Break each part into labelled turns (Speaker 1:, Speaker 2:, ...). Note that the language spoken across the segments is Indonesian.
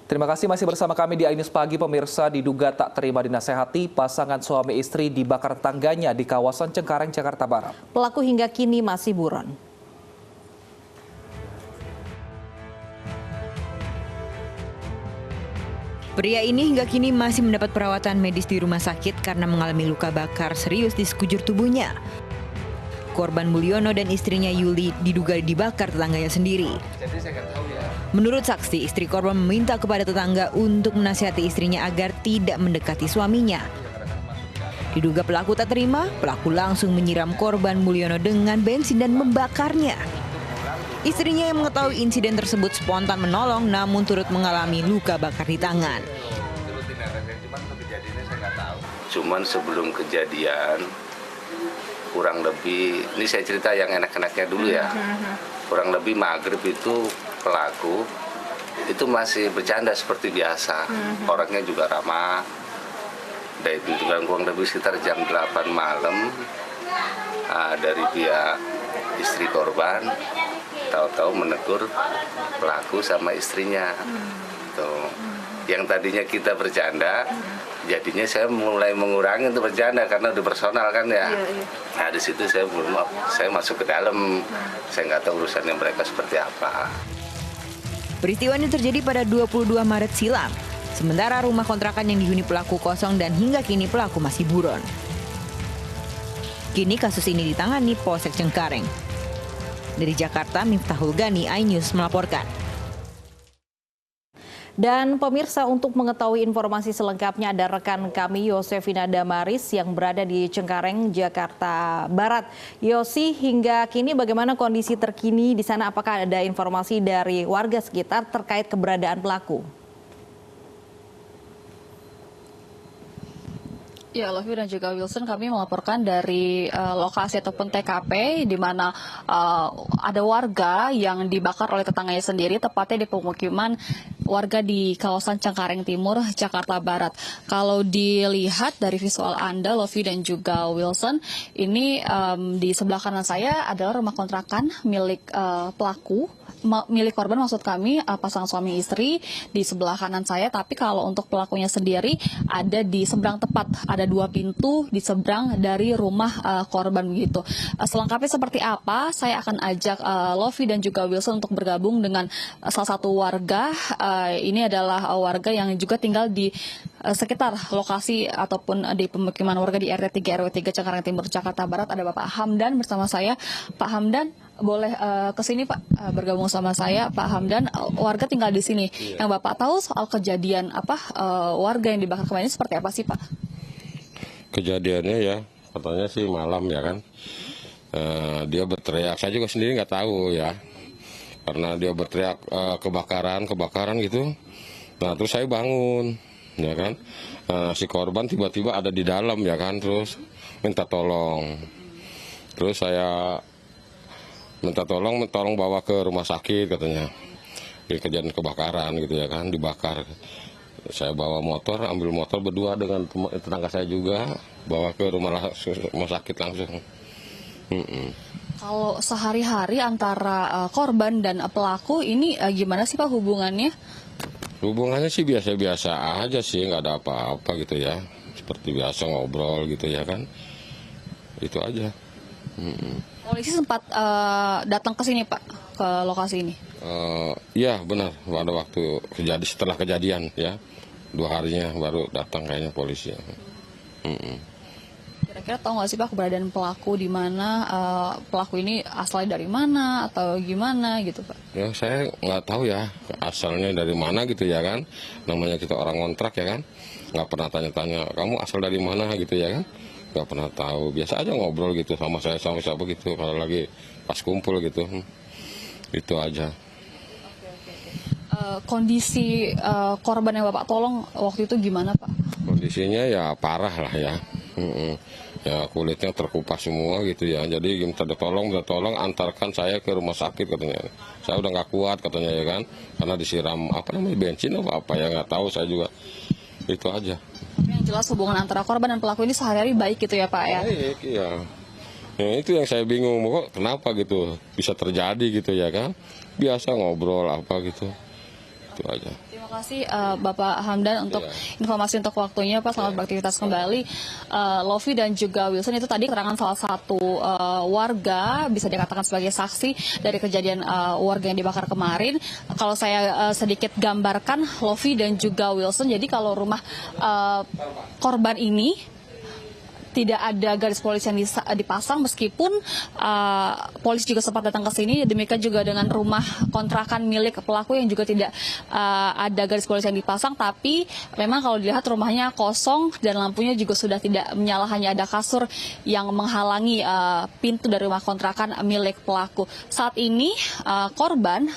Speaker 1: Terima kasih masih bersama kami di iNews Pagi. Pemirsa, diduga tak terima dinasehati, pasangan suami istri dibakar tetangganya di kawasan Cengkareng, Jakarta Barat.
Speaker 2: Pelaku hingga kini masih buron.
Speaker 3: Pria ini hingga kini masih mendapat perawatan medis di rumah sakit karena mengalami luka bakar serius di sekujur tubuhnya. Korban Mulyono dan istrinya Yuli diduga dibakar tetangganya sendiri. Menurut saksi, istri korban meminta kepada tetangga untuk menasihati istrinya agar tidak mendekati suaminya. Diduga pelaku tak terima, pelaku langsung menyiram korban Mulyono dengan bensin dan membakarnya. Istrinya yang mengetahui insiden tersebut spontan menolong namun turut mengalami luka bakar di tangan.
Speaker 4: Cuman sebelum kejadian, kurang lebih, ini saya cerita yang enak-enaknya dulu ya. Kurang lebih maghrib itu pelaku itu masih bercanda seperti biasa. Orangnya juga ramah. Dan itu kurang lebih sekitar jam 8 malam dari pihak istri korban tahu-tahu menegur pelaku sama istrinya. Tuh. Yang tadinya kita bercanda, jadinya saya mulai mengurangi untuk bercanda karena udah personal kan ya. Nah di situ saya masuk ke dalam, saya nggak tahu urusannya mereka seperti apa.
Speaker 3: Peristiwa ini terjadi pada 22 Maret silam. Sementara rumah kontrakan yang dihuni pelaku kosong dan hingga kini pelaku masih buron. Kini kasus ini ditangani Polsek Cengkareng. Dari Jakarta, Miftahul Gani, iNews melaporkan.
Speaker 2: Dan pemirsa, untuk mengetahui informasi selengkapnya ada rekan kami Yosefina Damaris yang berada di Cengkareng, Jakarta Barat. Yosi, hingga kini bagaimana kondisi terkini di sana? Apakah ada informasi dari warga sekitar terkait keberadaan pelaku?
Speaker 5: Ya, Lovi dan juga Wilson, kami melaporkan dari lokasi ataupun TKP di mana ada warga yang dibakar oleh tetangganya sendiri, tepatnya di pemukiman warga di kawasan Cengkareng Timur, Jakarta Barat. Kalau dilihat dari visual Anda, Lovi dan juga Wilson, ini di sebelah kanan saya adalah rumah kontrakan milik pelaku, milik korban maksud kami, pasangan suami istri di sebelah kanan saya. Tapi kalau untuk pelakunya sendiri ada di seberang tepat, ada 2 pintu di seberang dari rumah korban begitu. Selengkapnya seperti apa, saya akan ajak Lovi dan juga Wilson untuk bergabung dengan salah satu warga. Ini adalah warga yang juga tinggal di sekitar lokasi ataupun di pemukiman warga di RT 3 RW 3 Cengkareng Timur, Jakarta Barat. Ada Bapak Hamdan bersama saya. Pak Hamdan, boleh ke sini Pak, bergabung sama saya. Pak Hamdan, warga tinggal di sini. Yang Bapak tahu soal kejadian warga yang dibakar kemarin seperti apa sih Pak?
Speaker 6: Kejadiannya ya, katanya sih malam ya kan. Dia berteriak, saya juga sendiri nggak tahu ya. Karena dia berteriak kebakaran gitu. Nah terus saya bangun, ya kan. Si korban tiba-tiba ada di dalam ya kan, terus minta tolong. Terus saya minta tolong bawa ke rumah sakit katanya. Di kejadian kebakaran gitu ya kan, dibakar. Saya bawa motor, ambil motor berdua dengan tetangga saya juga, bawa ke rumah sakit langsung.
Speaker 5: Kalau sehari-hari antara korban dan pelaku ini gimana sih Pak hubungannya?
Speaker 6: Hubungannya sih biasa-biasa aja sih, nggak ada apa-apa gitu ya. Seperti biasa ngobrol gitu ya kan. Itu aja.
Speaker 5: Polisi sempat datang ke sini Pak, ke lokasi ini?
Speaker 6: Iya benar, pada waktu setelah kejadian ya. 2 harinya baru datang kayaknya polisi.
Speaker 5: Kira-kira tahu nggak sih Pak keberadaan pelaku di mana, pelaku ini asalnya dari mana atau gimana gitu Pak?
Speaker 6: Ya saya nggak tahu ya asalnya dari mana gitu ya kan. Namanya kita orang kontrak ya kan, nggak pernah tanya-tanya kamu asal dari mana gitu ya kan. Nggak pernah tahu, biasa aja ngobrol gitu sama saya sama siapa gitu kalau lagi pas kumpul gitu. Itu aja.
Speaker 5: Kondisi korban yang Bapak tolong waktu itu gimana Pak?
Speaker 6: Kondisinya ya parah lah ya. Ya kulitnya terkupas semua gitu ya. Jadi minta tolong antarkan saya ke rumah sakit katanya. Saya udah nggak kuat katanya ya kan, karena disiram bensin apa ya nggak tahu saya juga. Itu aja.
Speaker 5: Tapi yang jelas hubungan antara korban dan pelaku ini sehari-hari baik gitu ya Pak ya?
Speaker 6: Baik ya. Ya itu yang saya bingung, kok kenapa gitu bisa terjadi gitu ya kan. Biasa ngobrol apa gitu. Itu aja.
Speaker 5: Terima kasih Bapak Hamdan untuk informasi untuk waktunya Pak. Selamat beraktivitas kembali. Lofi dan juga Wilson, itu tadi keterangan salah satu warga, bisa dikatakan sebagai saksi dari kejadian warga yang dibakar kemarin. Kalau saya sedikit gambarkan Lofi dan juga Wilson, jadi kalau rumah korban ini tidak ada garis polisi yang dipasang, meskipun polisi juga sempat datang ke sini. Demikian juga dengan rumah kontrakan milik pelaku yang juga tidak ada garis polisi yang dipasang. Tapi memang kalau dilihat rumahnya kosong dan lampunya juga sudah tidak menyala, hanya ada kasur yang menghalangi pintu dari rumah kontrakan milik pelaku. Saat ini korban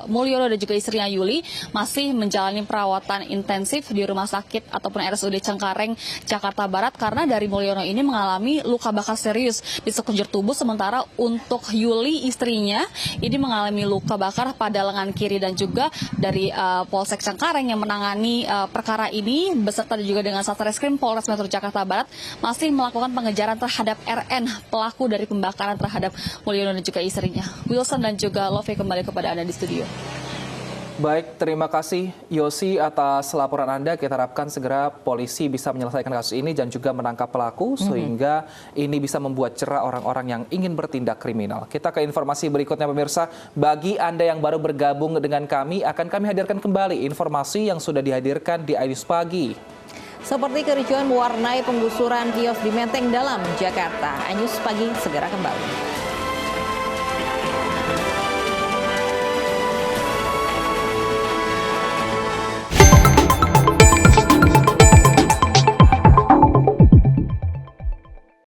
Speaker 5: Mulyono dan juga istrinya Yuli masih menjalani perawatan intensif di rumah sakit ataupun RSUD Cengkareng, Jakarta Barat, karena dari Mulyono ini mengalami luka bakar serius di sekujur tubuh, sementara untuk Yuli istrinya ini mengalami luka bakar pada lengan kiri. Dan juga dari Polsek Cengkareng yang menangani perkara ini beserta juga dengan Satreskrim Polres Metro Jakarta Barat masih melakukan pengejaran terhadap RN, pelaku dari pembakaran terhadap Mulyono dan juga istrinya. Wilson dan juga Lofi, kembali kepada Anda di studio.
Speaker 1: Baik, terima kasih Yosi atas laporan Anda. Kita harapkan segera polisi bisa menyelesaikan kasus ini dan juga menangkap pelaku sehingga ini bisa membuat cerah orang-orang yang ingin bertindak kriminal. Kita ke informasi berikutnya pemirsa. Bagi Anda yang baru bergabung dengan kami, akan kami hadirkan kembali informasi yang sudah dihadirkan di iNews Pagi.
Speaker 2: Seperti kericuan mewarnai penggusuran kios di Menteng Dalam, Jakarta. iNews Pagi segera kembali.